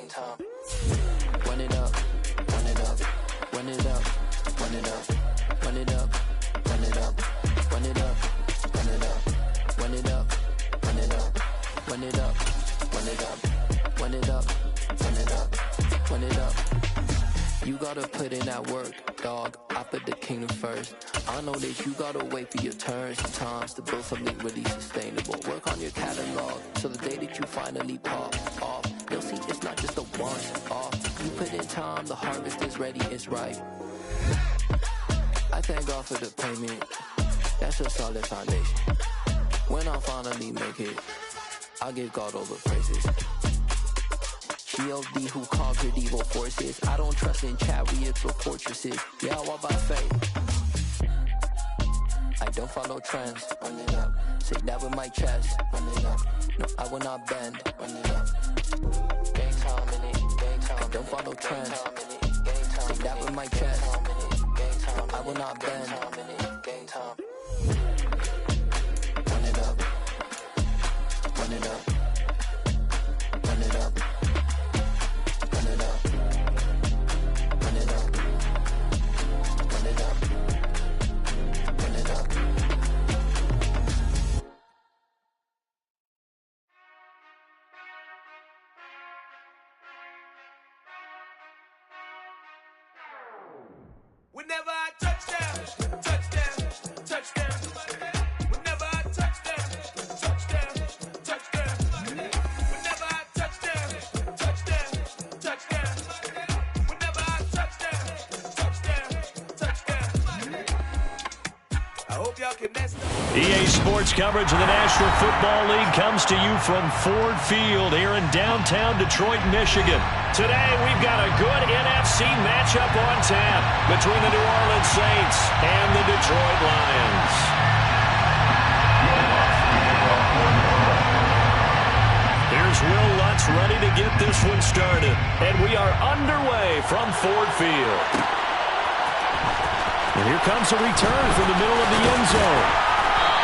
time. Run it up, run it up, run it up, run it up, run it up, run it up, run it up, run it up, run it up, run it up, run it up, run it up, run it up, run it up, run it up. You gotta put in that work, dog. I put the kingdom first. I know that you gotta wait for your turn sometimes to build something really sustainable. Work on your catalog, so the day that you finally pop off, you'll see it's not just a once-off. You put in time, the harvest is ready, it's right. I thank God for the payment. That's a solid foundation. When I finally make it, I'll give God all the praises. G.O.D. who conquered evil forces. I don't trust in chariots or fortresses. Yeah, I walk by faith. I don't follow trends. Run it up. Say that with my chest. Run it up. No, I will not bend. Run it up. Game time in it. Game time. I don't follow trends. Say that with my chest. I will not bend. Game time. Run it up. Run it up. Run it up. Run it up. Run it up. Run it up. Run it up. Whenever I touchdown, touchdown, touchdown. Whenever I touchdown, touchdown, touchdown. Whenever I touchdown, touchdown, touchdown. Whenever I touchdown, touchdown, touchdown. I hope y'all can mess up. EA Sports coverage of the National Football League comes to you from Ford Field here in downtown Detroit, Michigan. Today, we've got a good NFC matchup on tap between the New Orleans Saints and the Detroit Lions. Here's Will Lutz ready to get this one started. And we are underway from Ford Field. And here comes a return from the middle of the end zone.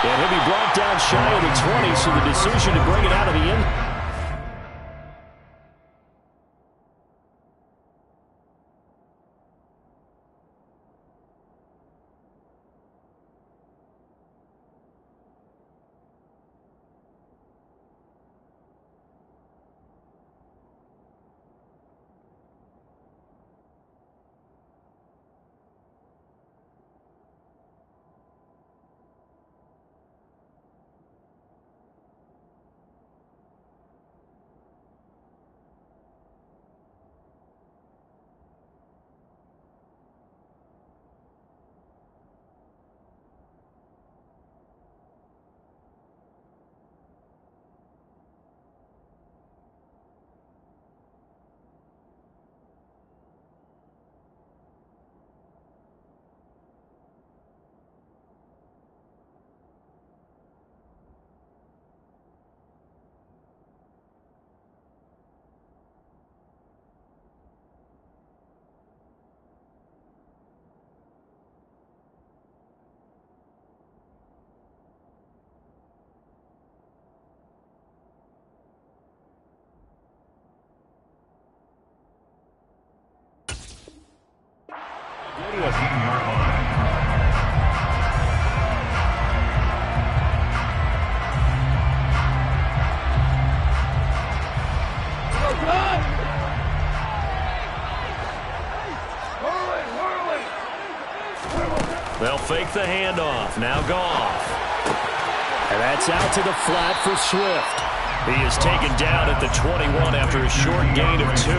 And he'll be brought down shy of the 20, so the decision to bring it out of the end. They'll fake the handoff. Now Goff. And that's out to the flat for Swift. He is taken down at the 21 after a short gain of 2.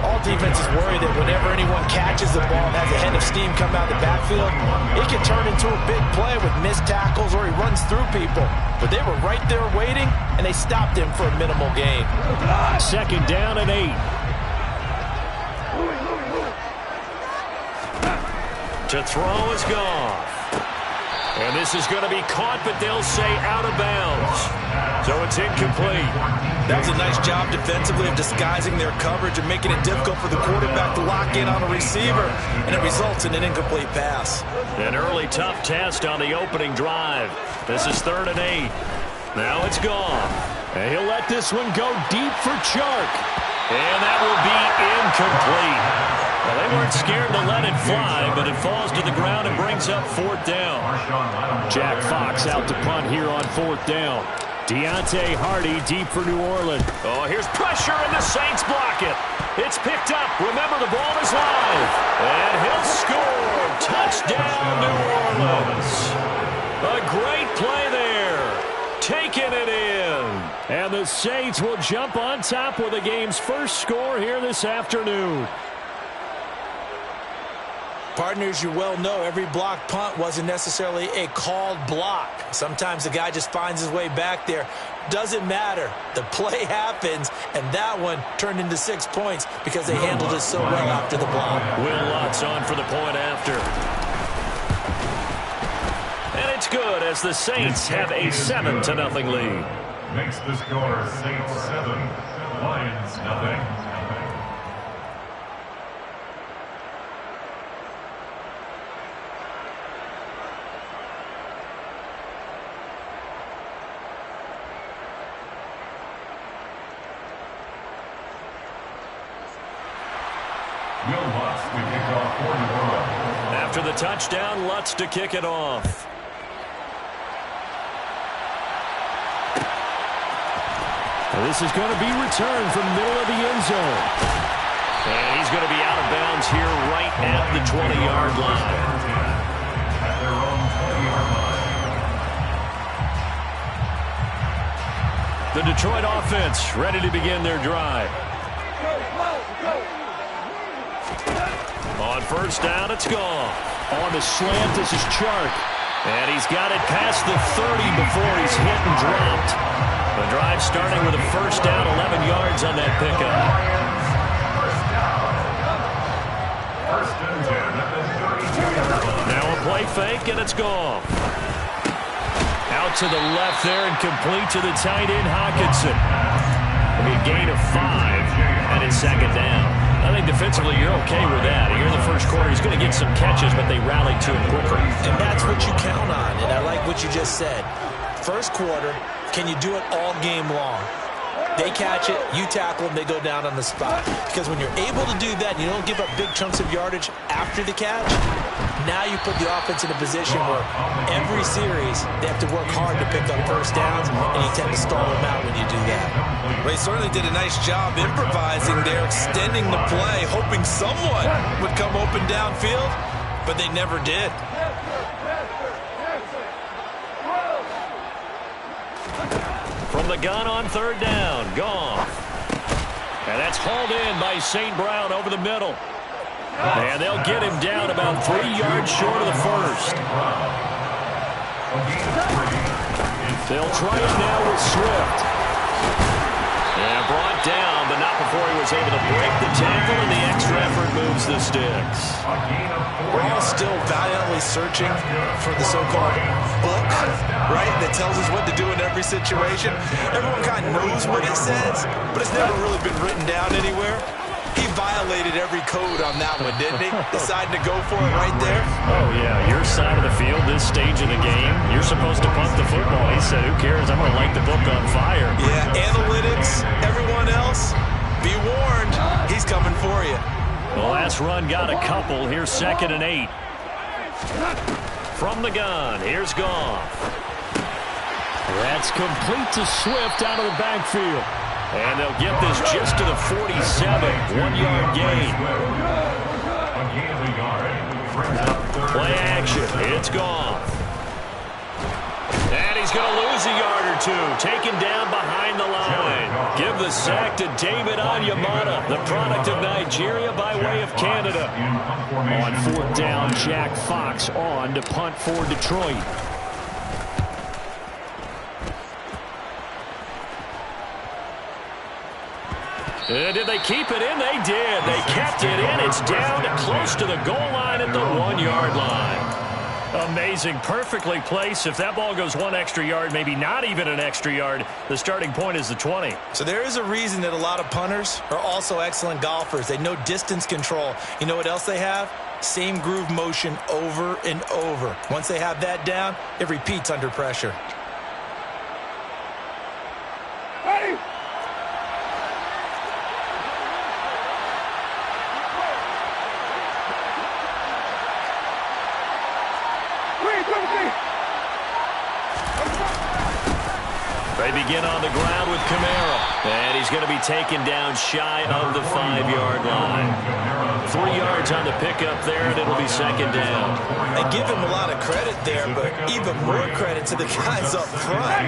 All defenses worry that whenever anyone catches the ball and has a head of steam come out of the backfield, it can turn into a big play with missed tackles or he runs through people. But they were right there waiting, and they stopped him for a minimal gain. Second down and 8. To throw is Goff. And this is going to be caught, but they'll say out of bounds. So it's incomplete. That was a nice job defensively of disguising their coverage and making it difficult for the quarterback to lock in on a receiver, and it results in an incomplete pass. An early tough test on the opening drive. This is 3rd and 8. Now it's Goff. And he'll let this one go deep for Chark. And that will be incomplete. Well, they weren't scared to let it fly, but it falls to the ground and brings up 4th down. Jack Fox out to punt here on 4th down. Deontay Hardy deep for New Orleans. Oh, here's pressure, and the Saints block it. It's picked up. Remember, the ball is live. And he'll score. Touchdown, New Orleans. A great play there. Taking it in. And the Saints will jump on top with the game's first score here this afternoon. Partners, you well know every blocked punt wasn't necessarily a called block. Sometimes the guy just finds his way back there. Doesn't matter. The play happens, and that one turned into 6 points because they handled it so well after the block. Will Lutz on for the point after. And it's good as the Saints have a 7-0 lead. Makes the score Saints 7, Lions 0. After the touchdown, Lutz to kick it off. This is going to be returned from the middle of the end zone. And he's going to be out of bounds here right at the 20-yard line. At their own 20-yard line. The Detroit offense ready to begin their drive. On 1st down, it's gone. On the slant, this is Chark. And he's got it past the 30 before he's hit and dropped. The drive starting with a 1st down, 11 yards on that pickup. First and 10 at the 32-yard line. Now a play fake, and it's gone. Out to the left there and complete to the tight end, Hockenson. It'll be a gain of 5, and it's 2nd down. I think defensively you're okay with that. Here in the first quarter, he's going to get some catches, but they rallied to him quicker. And that's what you count on, and I like what you just said. First quarter, can you do it all game long? They catch it, you tackle them, they go down on the spot. Because when you're able to do that, you don't give up big chunks of yardage after the catch, now you put the offense in a position where every series they have to work hard to pick up 1st downs, and you tend to stall them out when you do that. They certainly did a nice job improvising there, extending the play, hoping someone would come open downfield, but they never did. From the gun on 3rd down, Goff. And that's hauled in by St. Brown over the middle. And they'll get him down about 3 yards short of the 1st. They'll try it now with Swift. And brought down, but not before he was able to break the tackle, and the extra effort moves the sticks. We're all still valiantly searching for the so-called book, right, that tells us what to do in every situation. Everyone kind of knows what it says, but it's never really been written down anywhere. He violated every code on that one, didn't he? Deciding to go for it right there. Oh, yeah, your side of the field, this stage of the game, you're supposed to punt the football. He said, who cares? I'm going to light the book on fire. Yeah, analytics, everyone else, be warned, he's coming for you. The last run got a couple. Here's 2nd and 8. From the gun, here's Goff. That's complete to Swift out of the backfield. And they'll get this just to the 47, 1-yard gain. Play action, it's Goff. And he's going to lose a yard or two, taken down behind the line. Give the sack to David Onyemata, the product of Nigeria by way of Canada. On 4th down, Jack Fox on to punt for Detroit. Did they keep it in? They did. They kept it in. It's down close to the goal line at the 1-yard line. Amazing. Perfectly placed. If that ball goes 1 extra yard, maybe not even an extra yard, the starting point is the 20. So there is a reason that a lot of punters are also excellent golfers. They know distance control. You know what else they have? Same groove motion over and over. Once they have that down, it repeats under pressure. begin on the ground with Kamara. And he's going to be taken down shy of the 5-yard line. 3 yards on the pickup there, and it'll be second down. And give him a lot of credit there, but even more credit to the guys up front.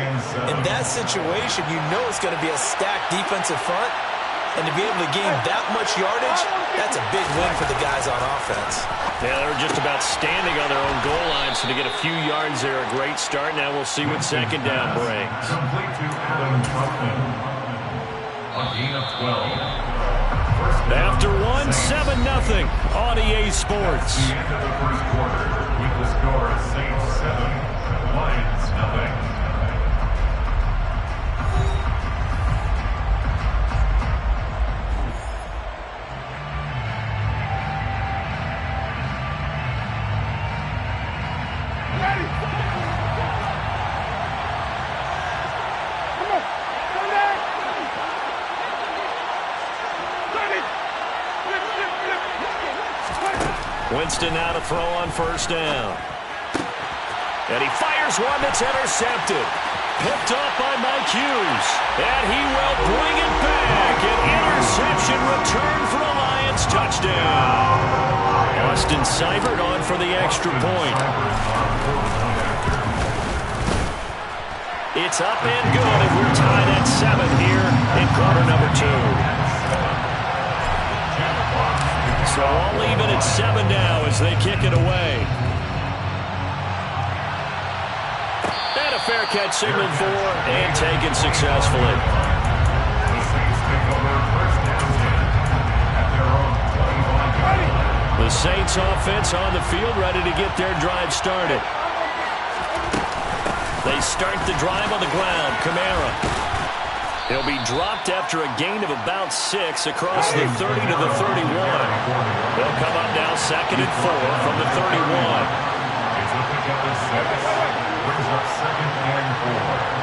In that situation, you know it's going to be a stacked defensive front. And to be able to gain that much yardage, that's a big win for the guys on offense. Yeah, they were just about standing on their own goal line, so to get a few yards there, a great start. Now we'll see what second down brings. Complete to Adam Troutman. A gain of 12. After 7-0 on EA Sports. The end of the first quarter with the score Saints 7, Lions nothing. Winston now to throw on first down. And he fires one that's intercepted. Picked off by Mike Hughes. And he will bring it back. An interception return for a Lions touchdown. Austin Seibert on for the extra point. It's up and good, and we're tied at 7 here in quarter number 2. So all even at 7 now as they kick it away. And a fair catch signaled for and taken successfully. The Saints offense on the field ready to get their drive started. They start the drive on the ground. Kamara. He'll be dropped after a gain of about 6 across the 30 to the 31. They'll come up now 2nd and 4 from the 31. It's a pickup of 6. Brings up 2nd and 4.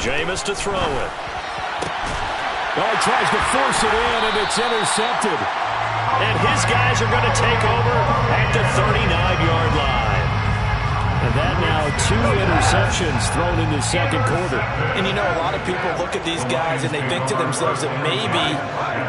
Jameis to throw it. Oh, tries to force it in, and it's intercepted. And his guys are going to take over at the 39-yard line. And that now 2 interceptions thrown in the second quarter. And you know, a lot of people look at these guys and they think to themselves that maybe,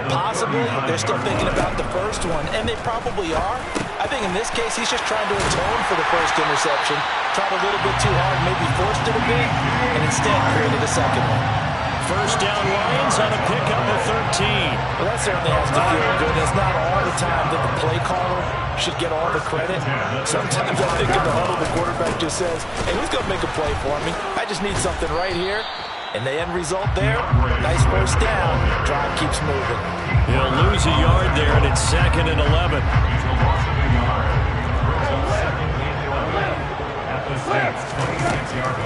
possibly, they're still thinking about the first one. And they probably are. I think in this case, he's just trying to atone for the first interception. Tried a little bit too hard, maybe forced it a bit, and instead created a second one. First down Lions on a pickup of 13. Well, that certainly has to feel good. It's not all the time that the play caller should get all the credit. Sometimes I think in the huddle, the quarterback just says, hey, who's going to make a play for me? I just need something right here. And the end result there, nice first down. Drive keeps moving. He'll lose a yard there, and it's 2nd and 11.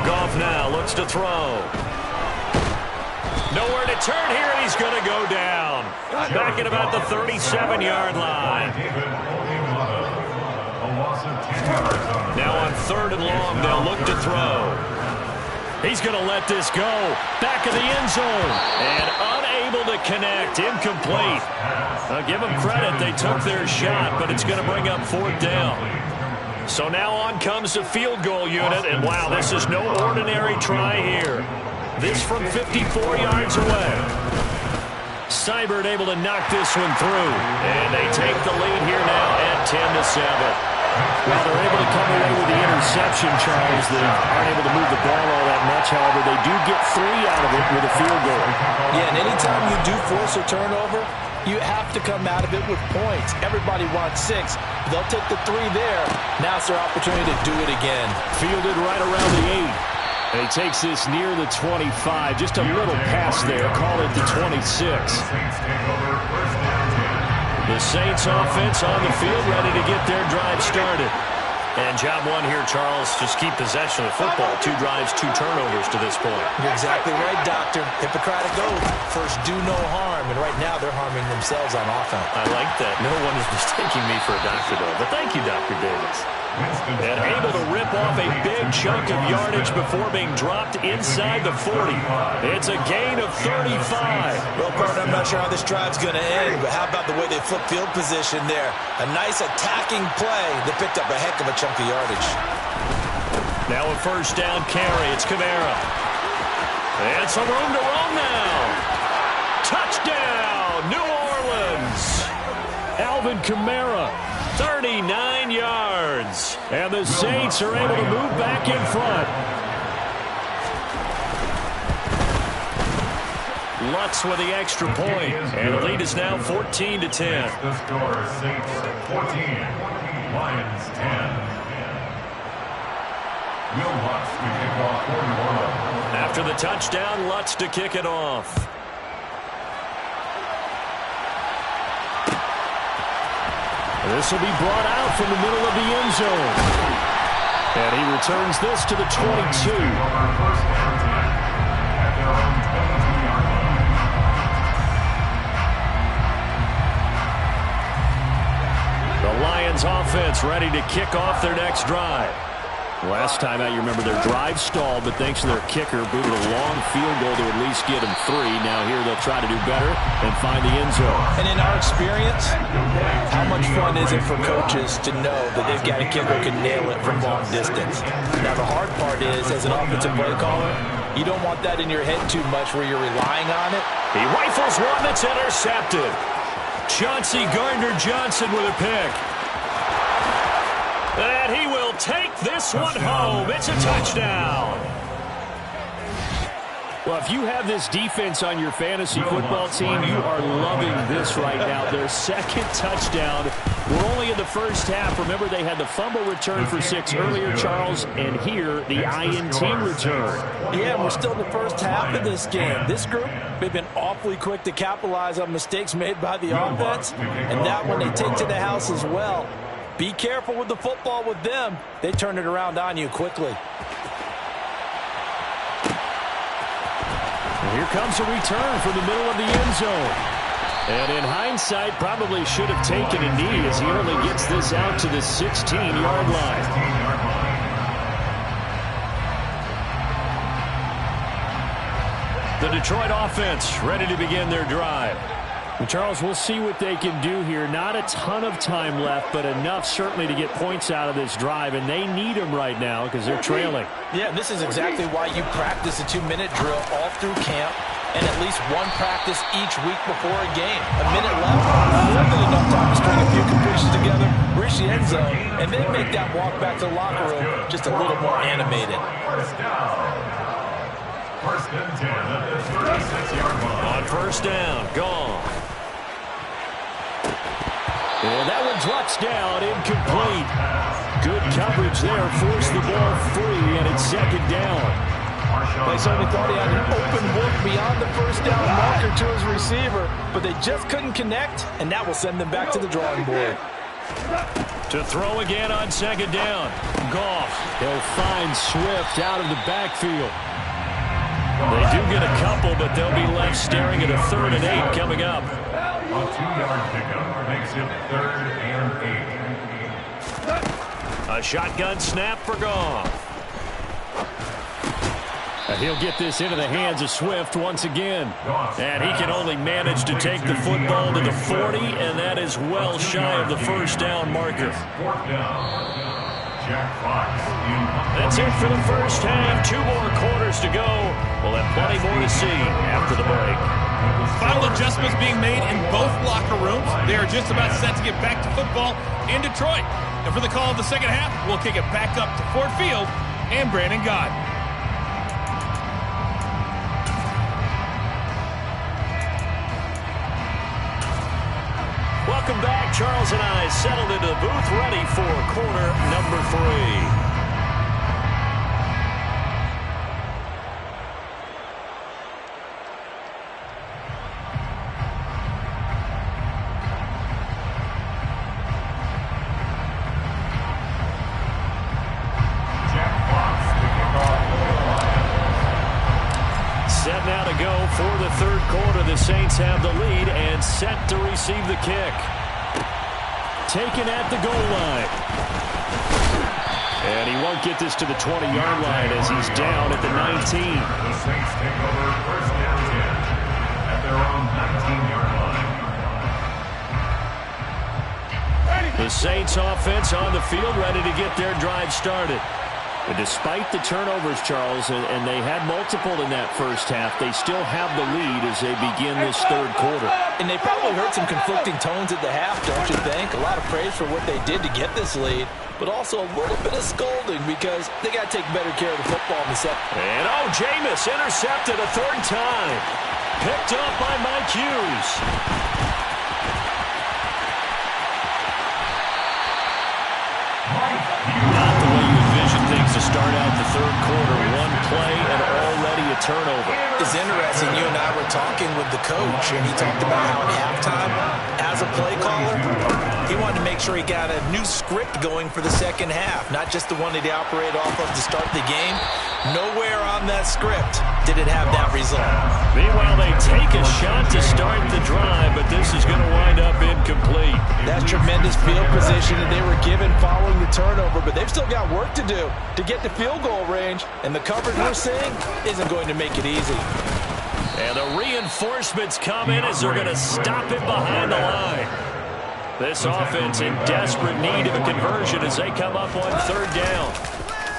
Goff now looks to throw. Nowhere to turn here, and he's going to go down. Back at about the 37-yard line. Now on 3rd and long, they'll look to throw. He's going to let this go. Back of the end zone. And unable to connect. Incomplete. Give them credit. They took their shot, but it's going to bring up 4th down. So now on comes the field goal unit. And wow, this is no ordinary try here. This from 54 yards away. Seibert able to knock this one through. And they take the lead here now at 10-7. Well, they're able to come away with the interception, Charles. They aren't able to move the ball all that much. However, they do get 3 out of it with a field goal. Yeah, and anytime you do force a turnover, you have to come out of it with points. Everybody wants 6. They'll take the 3 there. Now it's their opportunity to do it again. Fielded right around the 8. And he takes this near the 25. Just a little pass there. Call it the 26. The Saints offense on the field ready to get their drive started. And job one here, Charles, just keep possession of the football. 2 drives, 2 turnovers to this point. You're exactly right, Doctor. Hippocratic oath. First, do no harm. And right now, they're harming themselves on offense. I like that. No one is mistaking me for a doctor, though. But thank you, Dr. Davis. And able to rip off a big chunk of yardage before being dropped inside the 40. It's a gain of 35. Well, partner, I'm not sure how this drive's going to end, but how about the way they flip field position there? A nice attacking play that picked up a heck of a chunk of yardage. Now a first down carry. It's Kamara. And some room to roam now. Touchdown, New Orleans. Alvin Kamara, 39 yards. And the Saints are able to move back in front. Lutz with the extra point. And the lead is now 14-10. The score, Saints 14, Lions 10. Will Lutz to kick off for New Orleans. After the touchdown, Lutz to kick it off. This will be brought out from the middle of the end zone. And he returns this to the 22. First down 10 at their own 22-yard line. The Lions offense ready to kick off their next drive. Last time out, you remember their drive stalled, but thanks to their kicker, booted a long field goal to at least get them 3. Now here they'll try to do better and find the end zone. And in our experience, how much fun is it for coaches to know that they've got a kicker who can nail it from long distance? Now the hard part is, as an offensive play caller, you don't want that in your head too much where you're relying on it. He rifles one that's intercepted. Chauncey Gardner-Johnson with a pick. And he will take this one home. It's a touchdown. Well, if you have this defense on your fantasy football team, you are loving this right now. Their second touchdown. We're only in the first half. Remember, they had the fumble return for 6 earlier, Charles, and here the INT return. Yeah, we're still in the first half of this game. This group, they've been awfully quick to capitalize on mistakes made by the offense, and that one they take to the house as well. Be careful with the football with them. They turn it around on you quickly. And here comes a return from the middle of the end zone. And in hindsight, probably should have taken a knee as he only gets this out to the 16-yard line. The Detroit offense ready to begin their drive. And Charles, we'll see what they can do here. Not a ton of time left, but enough certainly to get points out of this drive, and they need them right now because they're trailing. Yeah, this is exactly why you practice a 2-minute drill all through camp and at least one practice each week before a game. A minute left, more than enough time to string a few completions together, reach the end zone, and then make that walk back to the locker room just a little more animated. First down. First and 10 at the 36-yard line. On first down, gone. And that one drops down, incomplete. Good coverage there, forced the ball free, and it's second down. They certainly thought he had an open look beyond the first down marker to his receiver, but they just couldn't connect, and that will send them back to the drawing board. To throw again on second down. Goff, he'll find Swift out of the backfield. They do get a couple, but they'll be left staring at a 3rd and 8 coming up. A 2-yard pickup makes it 3rd and 8. A shotgun snap for Goff. And he'll get this into the hands of Swift once again. And he can only manage to take the football to the 40, and that is well shy of the first down marker. 4th down. Jack Fox. That's it for the first half. 2 more quarters to go. We'll have plenty more to see after the break. Final adjustments being made in both locker rooms. They are just about set to get back to football in Detroit. And for the call of the second half, we'll kick it back up to Ford Field and Brandon Gott. Welcome back. Charles and I settled into the booth, ready for quarter number 3. have the lead and set to receive the kick. Taken at the goal line. And he won't get this to the 20-yard line as he's down at the 19. The Saints take over first and 10 at their own 19-yard line. The Saints offense on the field, ready to get their drive started. But despite the turnovers, Charles, and they had multiple in that first half, they still have the lead as they begin this third quarter. And they probably heard some conflicting tones at the half, don't you think? A lot of praise for what they did to get this lead, but also a little bit of scolding because they got to take better care of the football in the second. And Jameis intercepted a third time. Picked up by Mike Hughes. Not the way you envision things to start out the third quarter. One play and already a turnover. It's interesting. You and I were talking with the coach, and he talked about how at halftime, as a play caller, he wanted to make sure he got a new script going for the second half, not just the one that he operated off of to start the game. Nowhere on that script did it have that result. Meanwhile, they take a shot to start the drive, but this is going to wind up incomplete. That's tremendous field position that they were given following the turnover, but they've still got work to do to get to field goal range, and the coverage we're seeing isn't going to make it easy. And the reinforcements come in as they're going to stop it behind the line. This offense in desperate need of a conversion as they come up on third down.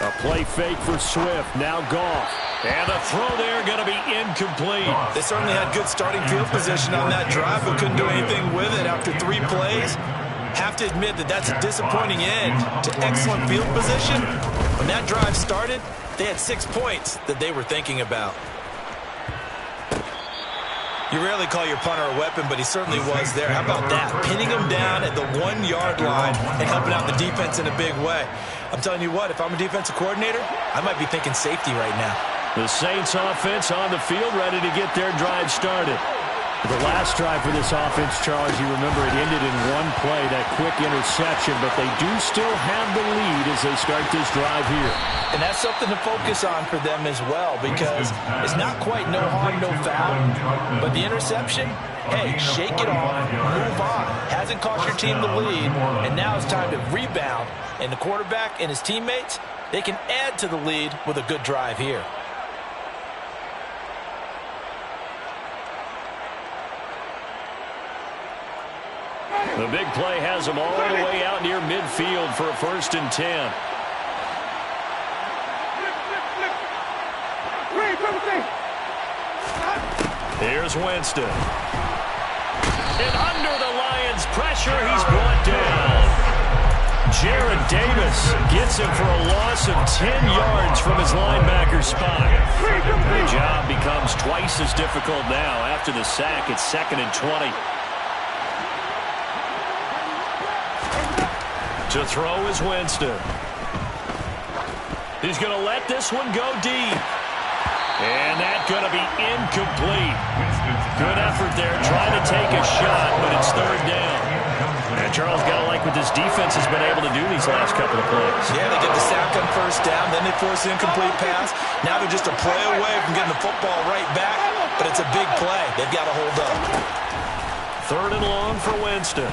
A play fake for Swift, now Goff. And the throw there going to be incomplete. They certainly had good starting field position on that drive, but couldn't do anything with it after 3 plays. Have to admit that that's a disappointing end to excellent field position. When that drive started, they had 6 points that they were thinking about. You rarely call your punter a weapon, but he certainly was there. How about that? Pinning him down at the 1-yard line and helping out the defense in a big way. I'm telling you what, if I'm a defensive coordinator, I might be thinking safety right now. The Saints offense on the field, ready to get their drive started. The last drive for this offense, Charles, you remember it ended in one play, that quick interception, but they do still have the lead as they start this drive here. And that's something to focus on for them as well, because it's not quite no harm, no foul, but the interception, hey, shake it off, move on. Hasn't cost your team the lead, and now it's time to rebound. And the quarterback and his teammates, they can add to the lead with a good drive here. The big play has them all the way out near midfield for a 1st and 10. Here's Winston. And under the Lions' pressure, he's brought down. Jared Davis gets him for a loss of 10 yards from his linebacker spot. The job becomes twice as difficult now. After the sack, it's 2nd and 20. To throw is Winston. He's going to let this one go deep. And that's going to be incomplete. Good effort there, trying to take a shot, but it's 3rd down. And Charles, got to like what this defense has been able to do these last couple of plays. Yeah, they get the sack on 1st down, then they force the incomplete pass. Now they're just a play away from getting the football right back, but it's a big play. They've got to hold up. 3rd and long for Winston.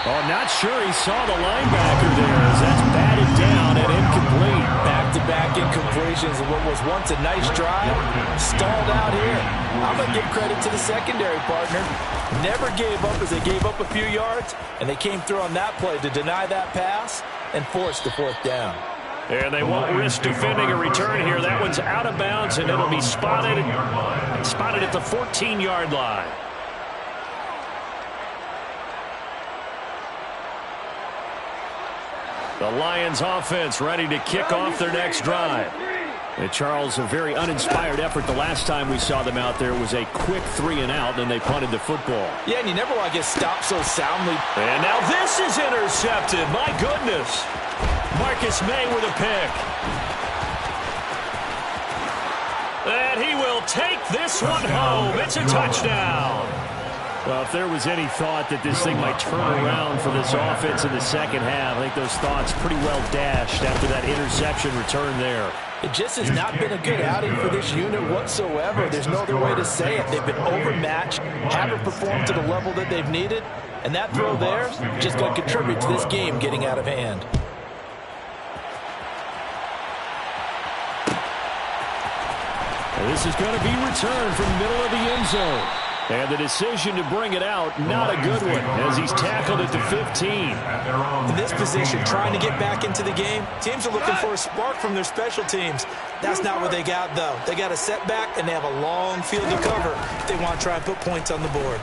Oh, not sure he saw the linebacker there as that's batted down and incomplete. Back-to-back incompletions of what was once a nice drive, stalled out here. I'm going to give credit to the secondary partner. Never gave up as they gave up a few yards, and they came through on that play to deny that pass and force the 4th down. And they won't risk defending a return here. That one's out of bounds, and it'll be spotted at the 14-yard line. The Lions offense ready to kick off their next drive. And Charles, a very uninspired effort the last time we saw them out there. Was a quick 3 and out, then they punted the football. Yeah, and you never want to get stopped so soundly. And now this is intercepted. My goodness. Marcus May with a pick. And he will take this one home. It's a touchdown. Well, if there was any thought that this thing might turn around for this offense in the second half, I think those thoughts pretty well dashed after that interception return there. It just has not been a good outing for this unit whatsoever. There's no other way to say it. They've been overmatched, haven't performed to the level that they've needed, and that throw there is just going to contribute to this game getting out of hand. And this is going to be returned from the middle of the end zone. And the decision to bring it out, not a good one, as he's tackled at the 15. In this position, trying to get back into the game, teams are looking for a spark from their special teams. That's not what they got, though. They got a setback, and they have a long field to cover if they want to try and put points on the board.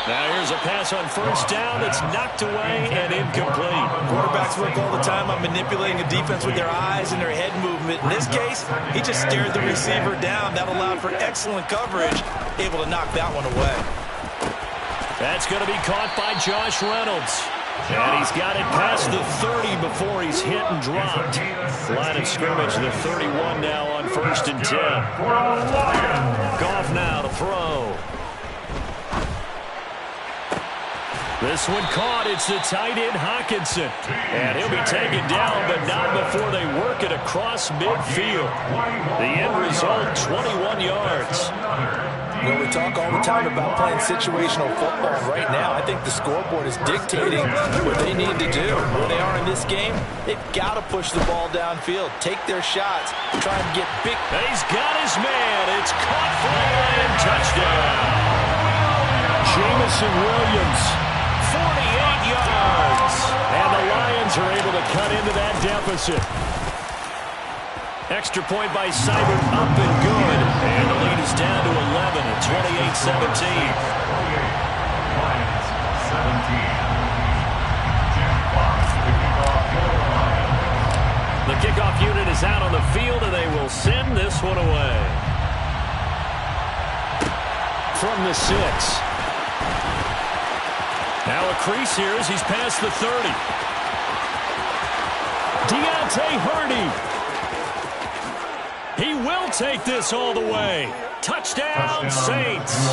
Now here's a pass on first down that's knocked away and incomplete. Quarterbacks work all the time on manipulating a defense with their eyes and their head movement. In this case, he just stared the receiver down. That allowed for excellent coverage, able to knock that one away. That's going to be caught by Josh Reynolds. And he's got it past the 30 before he's hit and dropped. Line of scrimmage, the 31 now on 1st and 10. Goff now to throw. This one caught. It's the tight end, Hockenson. And he'll be taken down, but not before they work it across midfield. The end result, 21 yards. Well, we talk all the time about playing situational football. Right now, I think the scoreboard is dictating what they need to do. Where they are in this game, they've got to push the ball downfield, take their shots, try and get big. He's got his man. It's caught for a Lion touchdown. Jamison Williams, 48 yards. And the Lions are able to cut into that deficit. Extra point by Seibert, up and good. And the lead is down to 11 at 28-17. Lions 17. Jack Fox, the kickoff for the Lions. The kickoff unit is out on the field, and they will send this one away. From the 6. Now a crease here as he's past the 30. Deontay Hardy. He will take this all the way. Touchdown, Saints.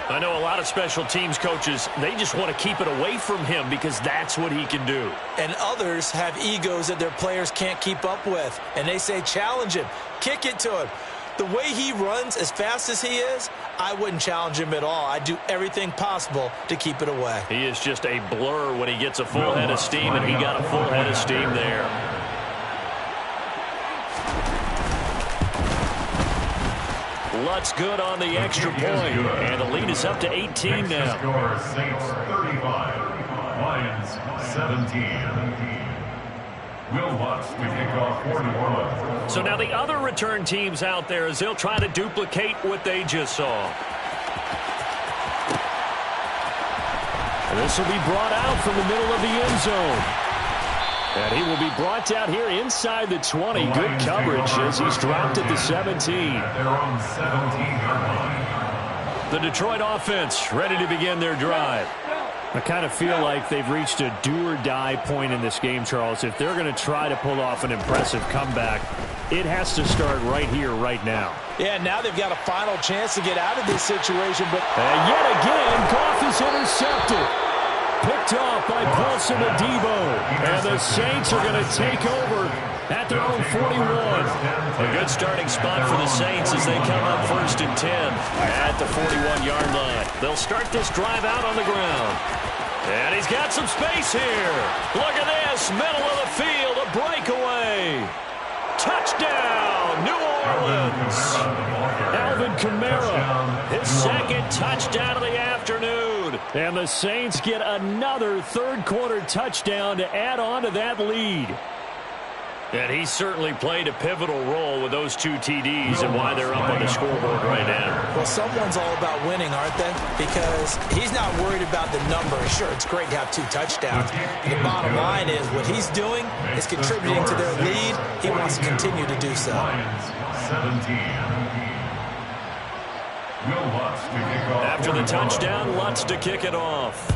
I know a lot of special teams coaches, they just want to keep it away from him because that's what he can do. And others have egos that their players can't keep up with. And they say, challenge him, kick it to him. The way he runs as fast as he is, I wouldn't challenge him at all. I'd do everything possible to keep it away. He is just a blur when he gets a full head of steam, and he got a full head of steam there. Lutz good on the extra point, and the lead is up to 18 now. Score, Saints 35, Lions 17. Will Lutz to kick off for New Orleans. So now the other return teams out there as they'll try to duplicate what they just saw. And this will be brought out from the middle of the end zone. And he will be brought down here inside the 20. Good coverage as he's dropped at the 17. At their own 17-yard line. The Detroit offense ready to begin their drive. I kind of feel like they've reached a do-or-die point in this game, Charles. If they're going to try to pull off an impressive comeback, it has to start right here, right now. Yeah, now they've got a final chance to get out of this situation. But yet again, Goff is intercepted. Picked off by Paulson Adebo. And the Saints are going to take over at their own 41. A good starting spot for the Saints as they come up 1st and 10 at the 41-yard line. They'll start this drive out on the ground. And he's got some space here. Look at this, middle of the field, a breakaway. Touchdown, New Orleans. Alvin Kamara, his second touchdown of the afternoon. And the Saints get another third-quarter touchdown to add on to that lead. And he certainly played a pivotal role with those 2 TDs and why they're up on the scoreboard right now. Well, someone's all about winning, aren't they? Because he's not worried about the number. Sure, it's great to have 2 touchdowns. The bottom line is what he's doing is contributing to their lead. He wants to continue to do so. Lions 17. Will Lutz to kick off. After the touchdown, Lutz to kick it off.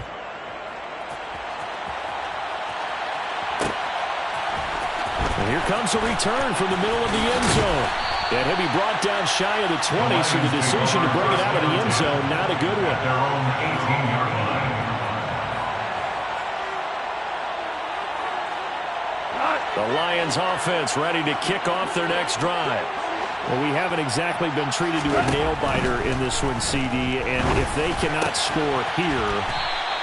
And here comes a return from the middle of the end zone. And he'll be brought down shy of the 20, so the decision to bring it out of the end zone, not a good one. Their own 18-yard line. The Lions offense ready to kick off their next drive. Well, we haven't exactly been treated to a nail-biter in this one, CD, and if they cannot score here,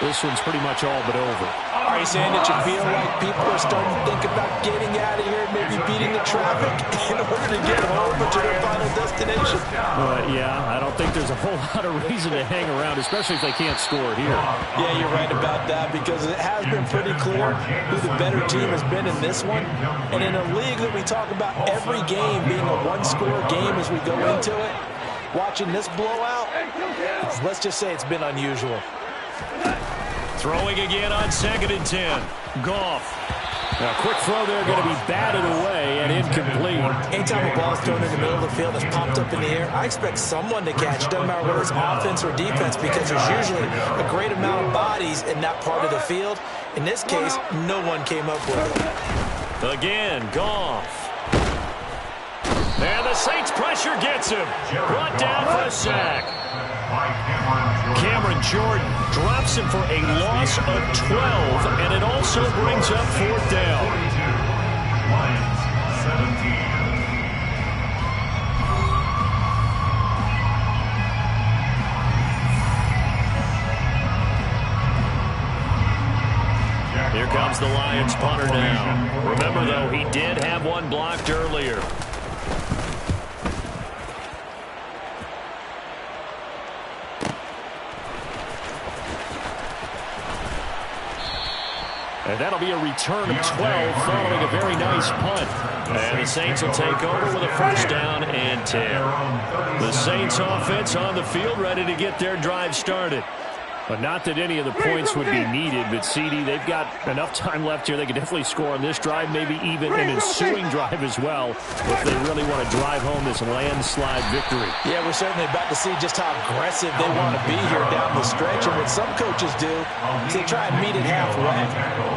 this one's pretty much all but over. Are you saying that you feel like people are starting to think about getting out of here, maybe beating the traffic in order to get home or to their final destination? Yeah, I don't think there's a whole lot of reason to hang around, especially if they can't score here. Yeah, you're right about that, because it has been pretty clear who the better team has been in this one. And in a league that we talk about every game being a one-score game as we go into it, watching this blowout, let's just say it's been unusual. Throwing again on 2nd and 10. Goff. Now, quick throw there, going to be batted away and incomplete. Anytime a ball is thrown in the middle of the field that's popped up in the air, I expect someone to catch. Doesn't matter whether it's offense or defense, because there's usually a great amount of bodies in that part of the field. In this case, no one came up with it. Again, Goff. And the Saints pressure gets him. Brought down for a sack. Cameron Jordan drops him for a loss of 12, and it also brings up 4th down. Lions 17. Here comes the Lions punter now. Remember, though, he did have one blocked earlier. And that'll be a return of 12 following a very nice punt. And the Saints will take over with a 1st down and 10. The Saints offense on the field ready to get their drive started. But not that any of the points would be needed, but CD, they've got enough time left here. They can definitely score on this drive, maybe even an ensuing drive as well, if they really want to drive home this landslide victory. Yeah, we're certainly about to see just how aggressive they want to be here down the stretch. And what some coaches do is they try and meet it halfway,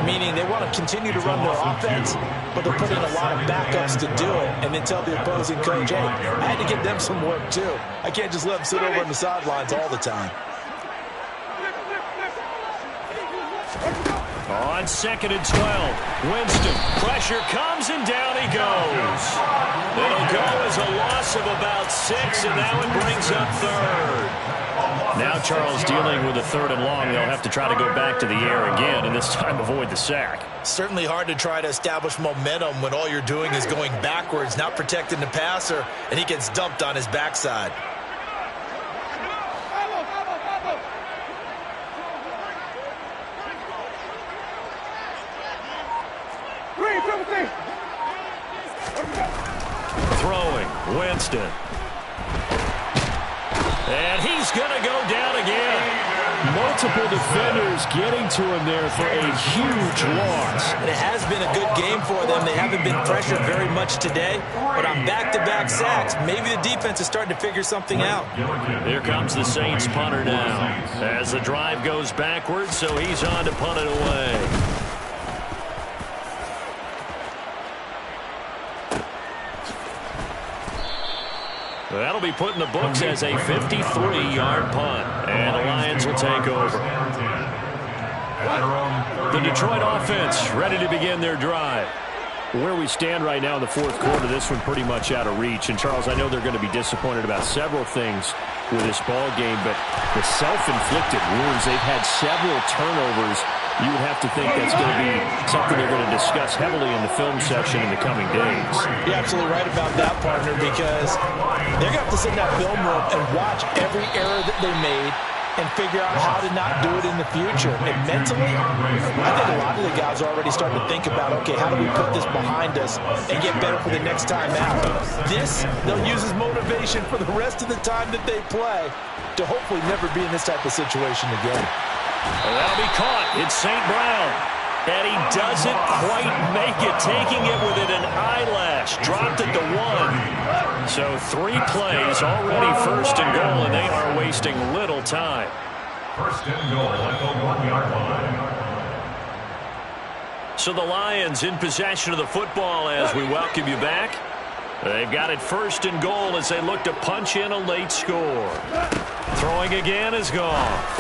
meaning they want to continue to run their offense, but they'll put in a lot of backups to do it, and then tell the opposing coach, hey, I had to get them some work too. I can't just let them sit over on the sidelines all the time. On 2nd and 12, Winston, pressure comes and down he goes. It'll go as a loss of about 6, and now it brings up 3rd. Now Charles dealing with a 3rd and long. They'll have to try to go back to the air again, and this time avoid the sack. Certainly hard to try to establish momentum when all you're doing is going backwards, not protecting the passer, and he gets dumped on his backside. Throwing, Winston. And he's going to go down again. Multiple defenders getting to him there for a huge loss. And it has been a good game for them. They haven't been pressured very much today, but on back-to-back sacks, maybe the defense is starting to figure something out. Here comes the Saints punter now as the drive goes backwards, so he's on to punt it away. That'll be put in the books as a 53-yard punt, and the Lions will take over. The Detroit offense ready to begin their drive. Where we stand right now in the 4th quarter, this one pretty much out of reach. And, Charles, I know they're going to be disappointed about several things with this ball game, but the self-inflicted wounds, they've had several turnovers. You would have to think that's going to be something they're going to discuss heavily in the film section in the coming days. You're absolutely right about that, partner, because they're going to have to sit in that film room and watch every error that they made and figure out how to not do it in the future. And mentally, I think a lot of the guys are already starting to think about, okay, how do we put this behind us and get better for the next time out? This, they'll use as motivation for the rest of the time that they play to hopefully never be in this type of situation again. Well, that'll be caught. It's St. Brown. And he doesn't quite make it, taking it within an eyelash. Dropped it to 1. So 3 plays, already 1st and goal, and they are wasting little time. 1st and goal at the 1-yard line. So the Lions in possession of the football as we welcome you back. They've got it 1st and goal as they look to punch in a late score. Throwing again is Goff.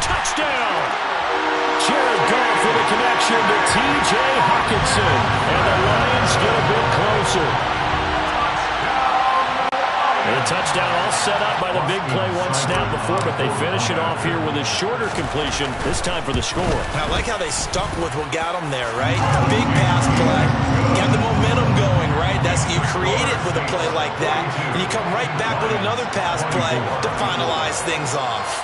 Touchdown! Jared Goff for the connection to T.J. Hawkinson. And the Lions get a bit closer. And a touchdown all set up by the big play one snap before, but they finish it off here with a shorter completion, this time for the score. I like how they stuck with what got them there, right? Big pass play. Got the momentum going, right? You create it with a play like that, and you come right back with another pass play to finalize things off.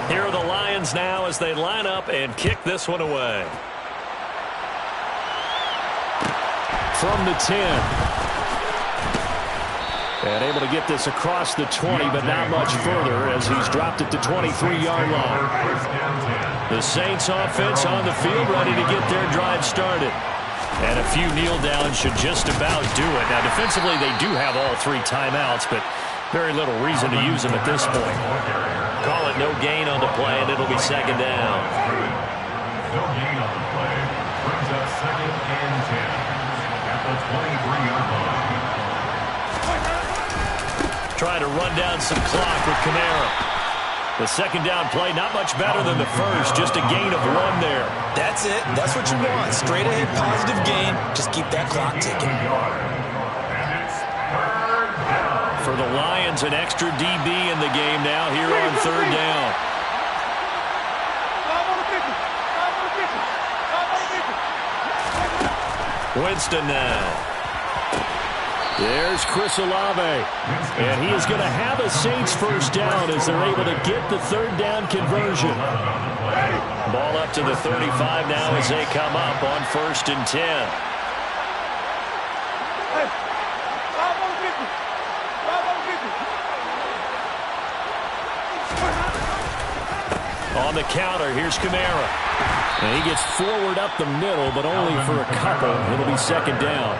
Here are the Lions now as they line up and kick this one away. From the 10. And able to get this across the 20, but not much further as he's dropped it to 23-yard line. The Saints offense on the field ready to get their drive started. And a few kneel downs should just about do it. Now defensively they do have all 3 timeouts, but very little reason to use them at this point. Call it no gain on the play, and it'll be second down. No gain on the play. Brings up 2nd and 10. At the 23-yard line. Trying to run down some clock with Kamara. The second down play, not much better than the first, just a gain of 1 there. That's it. That's what you want. Straight ahead positive gain. Just keep that clock ticking. For the Lions, an extra DB in the game now here on 3rd down. Winston now. There's Chris Olave. And he is going to have a Saints first down as they're able to get the 3rd down conversion. Ball up to the 35 now as they come up on 1st and 10. On the counter, here's Kamara. And he gets forward up the middle, but only for a couple. It'll be second down.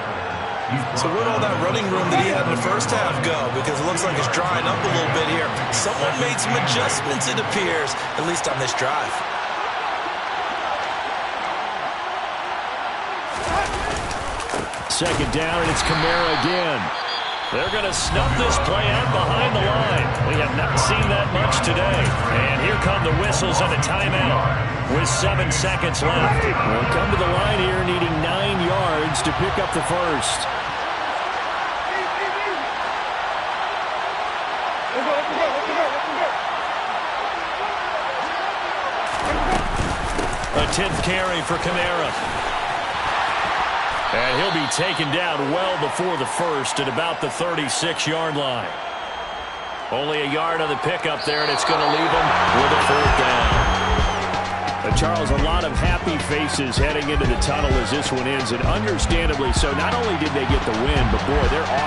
So where'd all that running room that he had in the first half go? Because it looks like it's drying up a little bit here. Someone made some adjustments, it appears, at least on this drive. Second down, and it's Kamara again. They're going to snub this play out behind the line. We have not seen that much today. And here come the whistles and a timeout with 7 seconds left. We'll come to the line here needing 9 yards to pick up the first. A 10th carry for Kamara. And he'll be taken down well before the first at about the 36-yard line. Only a yard on the pickup there, and it's going to leave him with a 4th down. Charles, a lot of happy faces heading into the tunnel as this one ends, and understandably so. Not only did they get the win, but boy, their offense